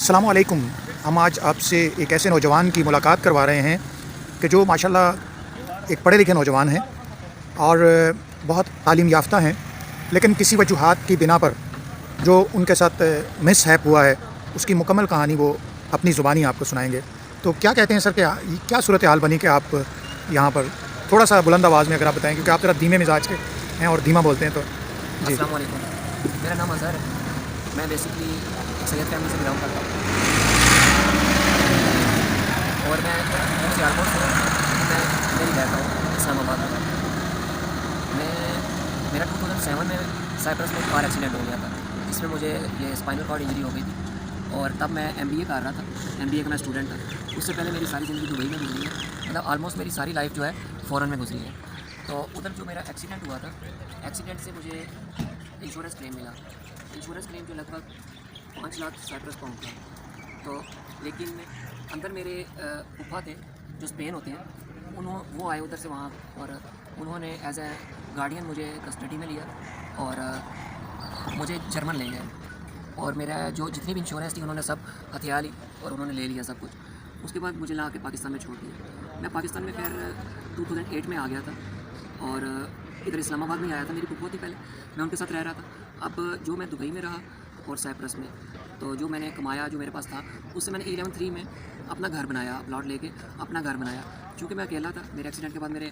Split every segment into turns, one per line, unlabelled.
अस्सलामुअलैकुम। हम आज आपसे एक ऐसे नौजवान की मुलाकात करवा रहे हैं कि जो माशाल्लाह एक पढ़े लिखे नौजवान हैं और बहुत तालीम याफ़्ता हैं, लेकिन किसी वजूहात की बिना पर जो उनके साथ मिसहैप हुआ है, उसकी मुकम्मल कहानी वो अपनी ज़ुबानी आपको सुनाएंगे। तो क्या कहते हैं सर, क्या सूरत हाल बनी कि आप यहाँ पर थोड़ा सा बुलंद आवाज़ में अगर आप बताएँ, क्योंकि आप ज़रा धीमे मिजाज के हैं और धीमा बोलते हैं तो जी।
अस्सलाम वालेकुम। मेरा नाम अज़हर है। मैं बेसिकली एक सैयद फैमिली से बिलोंग करता हूँ और मैं सियालकोट से मैं मेरी रहता हूँ इस्लामाबाद में। मैं मेरा 2007 में साइप्रस में एक कार एक्सीडेंट हो गया था, जिसमें मुझे ये स्पाइनल कॉर्ड इंजरी हो गई थी और तब मैं MBA कर रहा था। MBA का मैं स्टूडेंट था। उससे पहले मेरी सारी ज़िंदगी दुबई में गुजरी है, मतलब ऑलमोस्ट मेरी सारी लाइफ जो है फ़ॉरेन में गुजरी है। तो उधर जो मेरा एक्सीडेंट हुआ था, एक्सीडेंट से मुझे इंश्योरेंस क्लेम मिला। इंश्योरेंस क्लेम जो लगभग 5 लाख साइप्रस पाउंड था। तो लेकिन अंदर मेरे फूफा थे जो स्पेन होते हैं, वो आए उधर से वहाँ और उन्होंने एज ए गार्डियन मुझे कस्टडी में लिया और मुझे जर्मन ले गए और मेरा जो जितनी भी इंश्योरेंस थी उन्होंने सब हथिया ली और उन्होंने ले लिया सब कुछ। उसके बाद मुझे ला के पाकिस्तान में छोड़ दिया। मैं पाकिस्तान में खैर 2008 में आ गया था और इधर इस्लामाबाद में आया था। मेरी फूफा थी पहले, मैं उनके साथ रह रहा था। अब जो मैं दुबई में रहा और साइप्रस में, तो जो मैंने कमाया, जो मेरे पास था, उससे मैंने 11-3 में अपना घर बनाया, प्लॉट लेके अपना घर बनाया। क्योंकि मैं अकेला था, मेरे एक्सीडेंट के बाद मेरे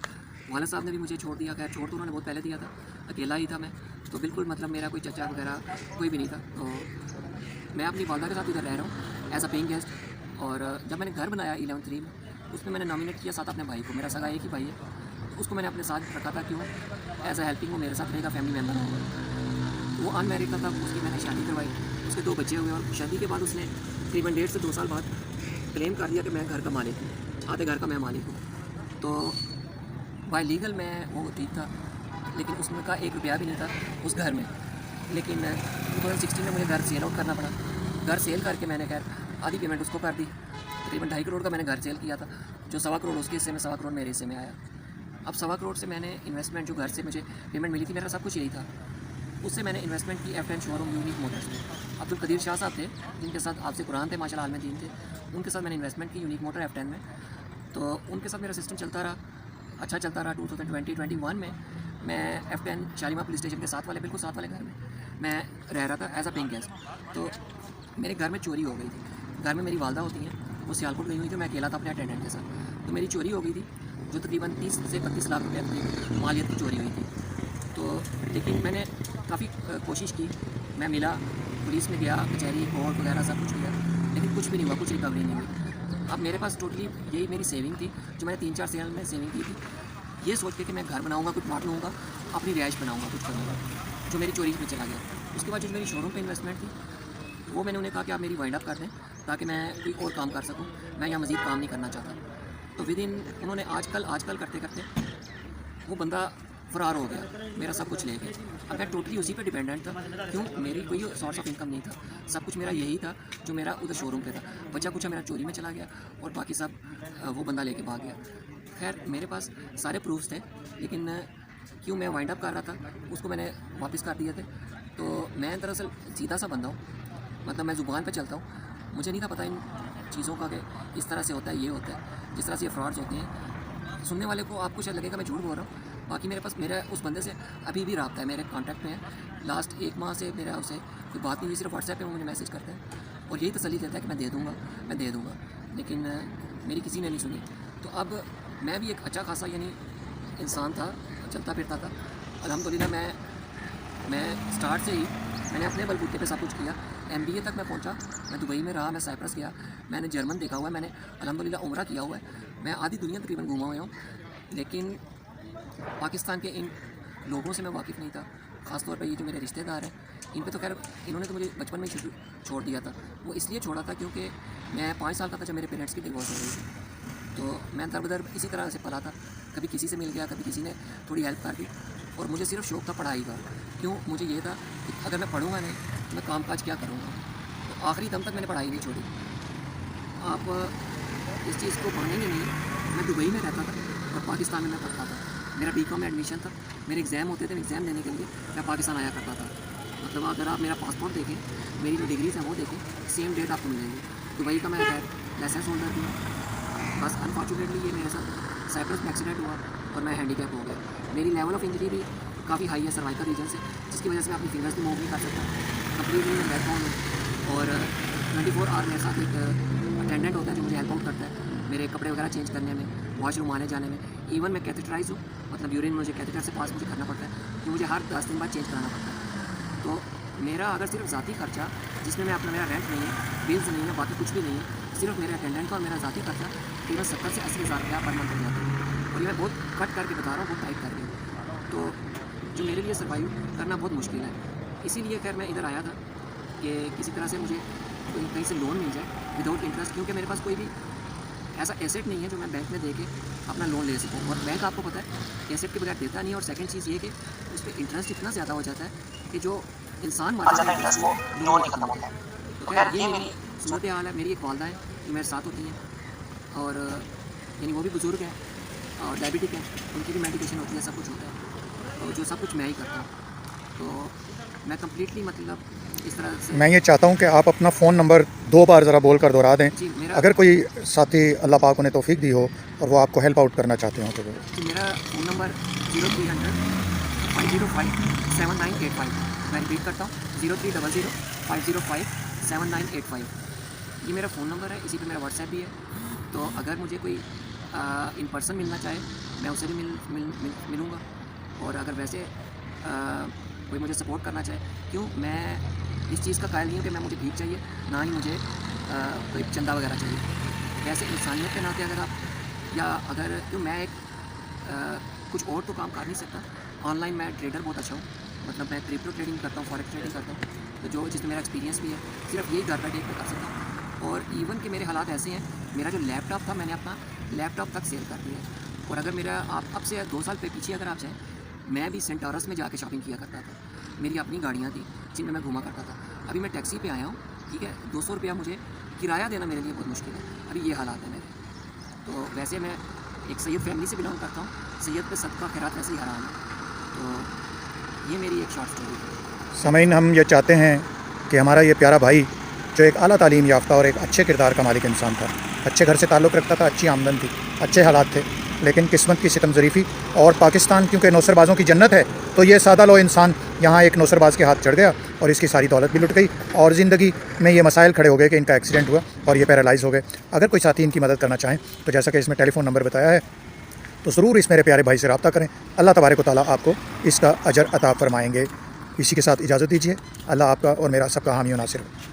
वालिद साहब ने भी मुझे छोड़ दिया। खैर छोड़ तो उन्होंने बहुत पहले दिया था, अकेला ही था मैं, तो बिल्कुल मतलब मेरा कोई चचा वगैरह कोई भी नहीं था। तो मैं अपनी वालदा के साथ इधर रह रहा हूँ एज अ पेइंग गेस्ट। और जब मैंने घर बनाया 11-3 में, उसमें मैंने नॉमिनेट किया साथ अपने भाई को। मेरा सगा एक ही भाई है, उसको मैंने अपने साथ रखा था। क्यों? एज अ हेल्पिंग वो मेरे साथ रहेगा, फैमिली मेम्बर होगा। वो अनमैरिड था, उसकी मैंने शादी करवाई, उसके 2 बच्चे हुए और शादी के बाद उसने तकरीबन 1.5 से 2 साल बाद क्लेम कर दिया कि मैं घर का मालिक हूँ, आधे घर का मैं मालिक हूँ। तो बाय लीगल मैं वो ठीक था, लेकिन उसमें का 1 रुपया भी नहीं था उस घर में। लेकिन 2016 में मुझे घर सेल आउट करना पड़ा। घर सेल करके मैंने खैर आधी पेमेंट उसको कर दी। तकरीबन 2.5 करोड़ का मैंने घर सेल किया था, जो 1.25 करोड़ उसके हिस्से में, 1.25 करोड़ मेरे हिस्से में आया। अब 1.25 करोड़ से मैंने इन्वेस्टमेंट, जो घर से मुझे पेमेंट मिली थी, मेरा सब कुछ यही था, उससे मैंने इन्वेस्टमेंट की F10 शोरूम यूनिक मोटर्स में। अब्दुल कदीर शाह साहब थे, जिनके साथ आपसे कुरान थे, माशाल्लाह आलम दीन थे, उनके साथ मैंने इन्वेस्टमेंट की यूनिक मोटर F10 में। तो उनके साथ मेरा सिस्टम चलता रहा, अच्छा चलता रहा। 2020-21 में मैं F10 शालीमार पुलिस स्टेशन के साथ वाले, बिल्कुल साथ वाले घर में मैं रह रहा था एज अ पेइंग गेस्ट। तो मेरे घर में चोरी हो गई थी। घर में मेरी वालदा होती हैं, वो सियालकोट गई हुई थी, मैं अकेला था अपने अटेंडेंट के साथ। तो मेरी चोरी हो गई थी, जो तकरीबन 30 से 32 लाख रुपये की मालियत की चोरी हुई थी। तो लेकिन मैंने काफ़ी कोशिश की, मैं मिला, पुलिस में गया, कचहरी, कोर्ट वगैरह सब कुछ किया, लेकिन कुछ भी नहीं हुआ, कुछ रिकवरी नहीं हुई। अब मेरे पास टोटली यही मेरी सेविंग थी, जो मैंने 3-4 साल में सेविंग की थी, ये सोच के कि मैं घर बनाऊँगा, कुछ प्लॉट लूँगा, अपनी रिहाइश बनाऊँगा, कुछ करूँगा, जो मेरी चोरी में चला गया। उसके बाद जो मेरी शोरूम पे इन्वेस्टमेंट थी, वो मैंने उन्हें कहा कि आप मेरी वाइंड अप कर दें, ताकि मैं कोई और काम कर सकूँ, मैं यहाँ मज़ीद काम नहीं करना चाहता। तो विद इन उन्होंने आजकल करते करते वो बंदा फ़रार हो गया, मेरा सब कुछ ले गए। अब मैं टोटली उसी पे डिपेंडेंट था। क्यों? मेरी कोई सोर्स ऑफ इनकम नहीं था, सब कुछ मेरा यही था जो मेरा उधर शोरूम पे था। बचा कुछ मेरा चोरी में चला गया और बाकी सब वो बंदा लेके भाग गया। खैर मेरे पास सारे प्रूफ्स थे, लेकिन क्यों मैं वाइंड अप कर रहा था, उसको मैंने वापस कर दिए थे। तो मैं दरअसल सीधा सा बंदा हूँ, मतलब मैं ज़ुबान पे चलता हूँ। मुझे नहीं था पता इन चीज़ों का कि इस तरह से होता है, ये होता है, जिस तरह से ये फ्रॉड्स होते हैं। सुनने वाले को आपको शायद लगेगा मैं झूठ बोल रहा हूँ, बाकी मेरे पास मेरा उस बंदे से अभी भी रब्ता है, मेरे कॉन्टैक्ट में है। लास्ट 1 माह से मेरा उससे कोई बात नहीं हुई, सिर्फ व्हाट्सएप पे वो मुझे मैसेज करता है और यही तसल्ली देता है कि मैं दे दूँगा, लेकिन मेरी किसी ने नहीं सुनी। तो अब मैं भी एक अच्छा खासा यानी इंसान था, चलता फिरता था। अल्हम्दुलिल्लाह मैं स्टार्ट से ही मैंने अपने बलबूते पे सब कुछ किया। MBA तक मैं पहुंचा, मैं दुबई में रहा, मैं साइप्रस गया, मैंने जर्मन देखा हुआ है, मैंने अल्हम्दुलिल्लाह उम्रा किया हुआ है, मैं आधी दुनिया तकरीबन घूमा हुआ हूँ। लेकिन पाकिस्तान के इन लोगों से मैं वाकिफ़ नहीं था, ख़ासतौर पे ये जो मेरे रिश्तेदार हैं, इन पे तो खैर इन्होंने तो मुझे बचपन में ही छोड़ दिया था। वो इसलिए छोड़ा था क्योंकि मैं 5 साल का था जब मेरे पेरेंट्स की डिवोर्स हो गई थी। तो मैं दर-बदर इसी तरह से पला था, कभी किसी से मिल गया, कभी किसी ने थोड़ी हेल्प कर दी और मुझे सिर्फ शौक़ था पढ़ाई का। क्यों? मुझे ये था कि अगर मैं पढ़ूँगा नहीं तो मैं काम-काज क्या करूँगा। तो आखिरी दम तक मैंने पढ़ाई नहीं छोड़ी। आप इस चीज़ को मानेंगे नहीं, मैं दुबई में रहता था और पाकिस्तान में मैं पढ़ता था। मेरा BCom में एडमिशन था, मेरे एग्ज़ाम होते थे, एग्ज़ाम देने के लिए मैं पाकिस्तान आया करता था। मतलब अगर आप मेरा पासपोर्ट देखें, मेरी जो डिग्रीज हैं वो देखें, सेम डेट आपको मिलेंगी। दुबई का मैं लाइसेंस होल्डर भी हूँ, बस अनफॉर्चुनेटली ये मेरे साथ साइप्रस में एक्सीडेंट हुआ और मैं हैंडीकैप हो गया। मेरी लेवल ऑफ इंजरी भी काफ़ी हाई है सर्वाइकल रीजन से, जिसकी वजह से मैं अपनी फिंगर्स भी मूव नहीं कर सकता, कंप्लीटली मैं बैक डाउन हूँ। और 24 आवर मेरे साथ एक अटेंडेंट होता है जो मुझे हेल्प आउट करता है मेरे कपड़े वगैरह चेंज करने में, वॉशरूम आने जाने में। इवन मैं कैथेटराइज हूँ, मतलब यूरिन मुझे कैथेटर से पास मुझे करना पड़ता है, जो मुझे हर 10 दिन बाद चेंज कराना पड़ता है। तो मेरा अगर सिर्फ ज़ाती खर्चा, जिसमें मैं अपना मेरा रेंट नहीं है, बिल्स नहीं है, बाकी कुछ भी नहीं है, सिर्फ मेरे अटेंडेंट का और मेरा ज़ाती खर्चा तकरीबन 70 से 80 हज़ार रुपया पर मंथ हो जाता है। और ये मैं बहुत कट करके बता रहा हूँ, बहुत टाइट करके। तो जो मेरे लिए सर्वाइव करना बहुत मुश्किल है, इसीलिए खैर मैं इधर आया था कि किसी तरह से मुझे कहीं से लोन मिल जाए विदाउट इंटरेस्ट, क्योंकि मेरे पास कोई भी ऐसा एसेट नहीं है जो मैं बैंक में दे के अपना लोन ले सकूँ। और बैंक आपको पता है एसेट के बगैर देता नहीं। और सेकंड चीज़ ये कि उस पर इंटरेस्ट इतना ज़्यादा हो जाता है कि जो इंसान मर जाता है वो लोन नहीं खत्म होता है। तो खैर ये मेरी सूरत हाल है। मेरी एक वालदा है जो मेरे साथ होती हैं, और यानी वो भी बुज़ुर्ग है और डायबिटिक है, उनकी भी मेडिकेशन होती है, सब कुछ होता है, तो जो सब कुछ मैं ही करता हूँ। तो मैं कम्प्लीटली मतलब इस तरह से
मैं ये चाहता हूँ कि आप अपना फ़ोन नंबर 2 बार ज़रा बोल कर दोहरा दें,
जी मेरा
अगर कोई साथी अल्लाह पाक उन्हें तौफीक दी हो और वो आपको हेल्प आउट करना चाहते हो तो वो।
जी मेरा फ़ोन नंबर 0300 505 7985। मैं रिपीट करता हूँ 0300 505 7985। ये मेरा फ़ोन नंबर है, इसी पे मेरा व्हाट्सएप भी है। तो अगर मुझे कोई इन पर्सन मिलना चाहे मैं उससे भी मिलूँगा। और अगर वैसे कोई मुझे सपोर्ट करना चाहे, क्यों मैं इस चीज़ का कायल नहीं हूँ कि मैं मुझे भीख चाहिए, ना ही मुझे कोई चंदा वगैरह चाहिए। वैसे इंसानियत के नाते अगर आप या अगर क्यों मैं एक कुछ और तो काम कर नहीं सकता। ऑनलाइन मैं ट्रेडर बहुत अच्छा हूँ, मतलब मैं क्रिप्टो ट्रेडिंग करता हूँ, फॉरेक्स ट्रेडिंग करता हूँ, तो जो जिसमें मेरा एक्सपीरियंस भी है, सिर्फ यही घर बैठे कर सकता हूँ। और इवन के मेरे हालात ऐसे हैं, मेरा जो लैपटॉप था मैंने अपना लैपटॉप तक सेल कर दिया है। और अगर मेरा आप अब से 2 साल पीछे अगर आप जाएँ, मैं भी सेंटोरस में जाके शॉपिंग किया करता था। मेरी अपनी गाड़ियाँ थी जिनमें मैं घूमा करता था। अभी मैं टैक्सी पे आया हूँ, ठीक है, 200 रुपया मुझे किराया देना मेरे लिए बहुत मुश्किल है। अभी ये हालात है मेरे। तो वैसे मैं एक सैयद फैमिली से बिलोंग करता हूँ, सैयद पे सदका खैरात वैसे ही हराम है। तो ये मेरी एक शॉर्ट स्टोरी है।
सामीन, हम ये चाहते हैं कि हमारा ये प्यारा भाई जो एक आला तालीम याफ्ता और एक अच्छे किरदार का मालिक इंसान था, अच्छे घर से ताल्लुक़ रखता था, अच्छी आमदन थी, अच्छे हालात थे, लेकिन किस्मत की सितम ज़रीफ़ी और पाकिस्तान क्योंकि नौसरबाज़ों की जन्नत है, तो ये सादा लो इंसान यहाँ एक नौसरबाज़ के हाथ चढ़ गया और इसकी सारी दौलत भी लुट गई और ज़िंदगी में ये मसाइल खड़े हो गए कि इनका एक्सीडेंट हुआ और ये पैरालाइज़ हो गए। अगर कोई साथी इनकी मदद करना चाहें तो जैसा कि इसमें टेलीफ़ोन नंबर बताया है, तो ज़रूर इस मेरे प्यारे भाई से रब्ता करें। अल्लाह तबारक व तआला आपको इसका अजर अता फ़रमाएँगे। इसी के साथ इजाज़त दीजिए। अल्लाह आपका और मेरा सबका हामी और नासिर हो।